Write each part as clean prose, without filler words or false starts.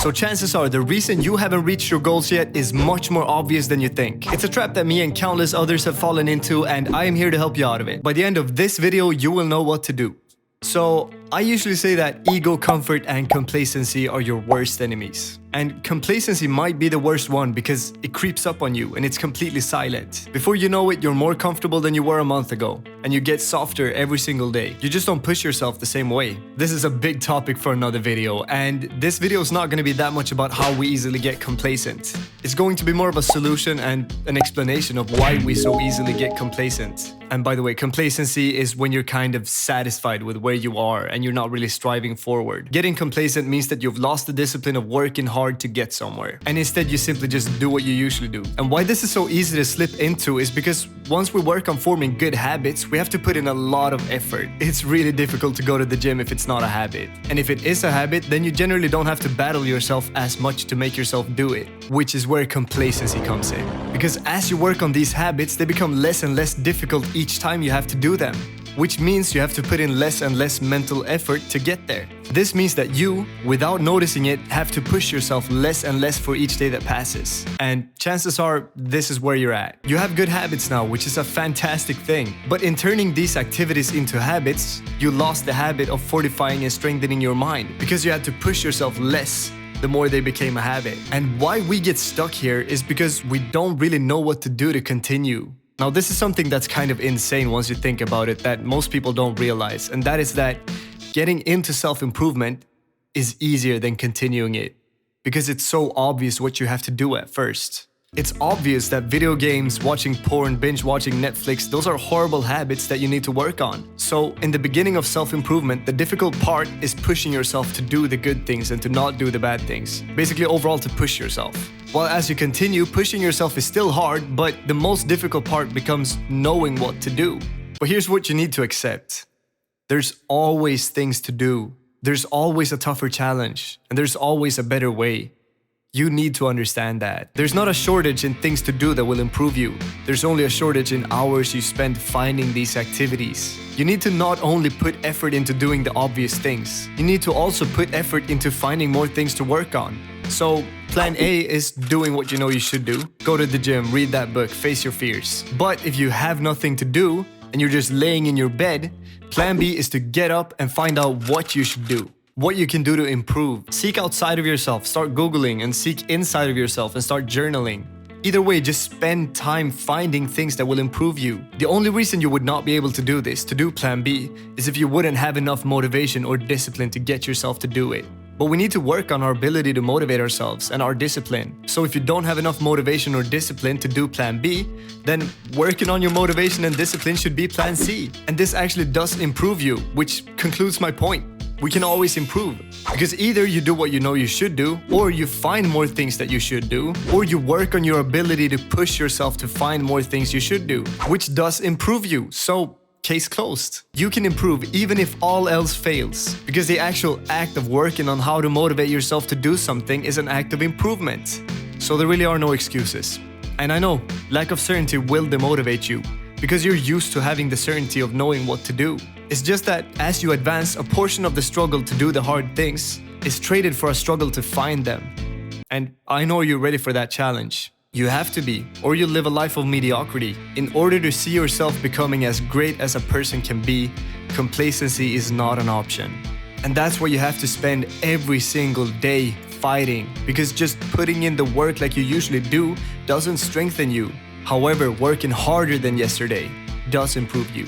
So chances are the reason you haven't reached your goals yet is much more obvious than you think. It's a trap that me and countless others have fallen into, and I am here to help you out of it. By the end of this video, you will know what to do. So, I usually say that ego, comfort, and complacency are your worst enemies. And complacency might be the worst one because it creeps up on you and it's completely silent. Before you know it, you're more comfortable than you were a month ago, and you get softer every single day. You just don't push yourself the same way. This is a big topic for another video, and this video is not going to be that much about how we easily get complacent. It's going to be more of a solution and an explanation of why we so easily get complacent. And by the way, complacency is when you're kind of satisfied with where you are and you're not really striving forward. Getting complacent means that you've lost the discipline of working hard to get somewhere, and instead you simply just do what you usually do. And why this is so easy to slip into is because once we work on forming good habits, we have to put in a lot of effort. It's really difficult to go to the gym if it's not a habit. And if it is a habit, then you generally don't have to battle yourself as much to make yourself do it, which is where complacency comes in. Because as you work on these habits, they become less and less difficult each time you have to do them, which means you have to put in less and less mental effort to get there. This means that you, without noticing it, have to push yourself less and less for each day that passes. And chances are, this is where you're at. You have good habits now, which is a fantastic thing. But in turning these activities into habits, you lost the habit of fortifying and strengthening your mind because you had to push yourself less the more they became a habit. And why we get stuck here is because we don't really know what to do to continue. Now, this is something that's kind of insane once you think about it, that most people don't realize, and that is that getting into self-improvement is easier than continuing it because it's so obvious what you have to do at first. It's obvious that video games, watching porn, binge-watching Netflix, those are horrible habits that you need to work on. So, in the beginning of self-improvement, the difficult part is pushing yourself to do the good things and to not do the bad things. Basically, overall, to push yourself. While as you continue, pushing yourself is still hard, but the most difficult part becomes knowing what to do. But here's what you need to accept. There's always things to do. There's always a tougher challenge, and there's always a better way. You need to understand that. There's not a shortage in things to do that will improve you. There's only a shortage in hours you spend finding these activities. You need to not only put effort into doing the obvious things, you need to also put effort into finding more things to work on. So, plan A is doing what you know you should do. Go to the gym, read that book, face your fears. But if you have nothing to do and you're just laying in your bed, plan B is to get up and find out what you should do. What you can do to improve. Seek outside of yourself, start Googling, and seek inside of yourself and start journaling. Either way, just spend time finding things that will improve you. The only reason you would not be able to do this, to do plan B, is if you wouldn't have enough motivation or discipline to get yourself to do it. But we need to work on our ability to motivate ourselves and our discipline. So if you don't have enough motivation or discipline to do plan B, then working on your motivation and discipline should be plan C. And this actually does improve you, which concludes my point. We can always improve, because either you do what you know you should do, or you find more things that you should do, or you work on your ability to push yourself to find more things you should do, which does improve you. So, case closed. You can improve even if all else fails, because the actual act of working on how to motivate yourself to do something is an act of improvement. So there really are no excuses. And I know, lack of certainty will demotivate you, because you're used to having the certainty of knowing what to do. It's just that as you advance, a portion of the struggle to do the hard things is traded for a struggle to find them. And I know you're ready for that challenge. You have to be, or you'll live a life of mediocrity. In order to see yourself becoming as great as a person can be, complacency is not an option. And that's why you have to spend every single day fighting, because just putting in the work like you usually do doesn't strengthen you. However, working harder than yesterday does improve you.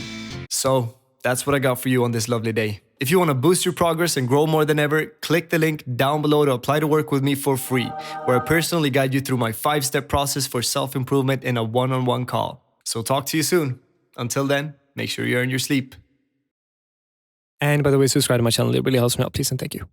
So, that's what I got for you on this lovely day. If you want to boost your progress and grow more than ever, click the link down below to apply to work with me for free, where I personally guide you through my 5-step process for self-improvement in a one-on-one call. So talk to you soon. Until then, make sure you earn your sleep. And by the way, subscribe to my channel. It really helps me out. Please and thank you.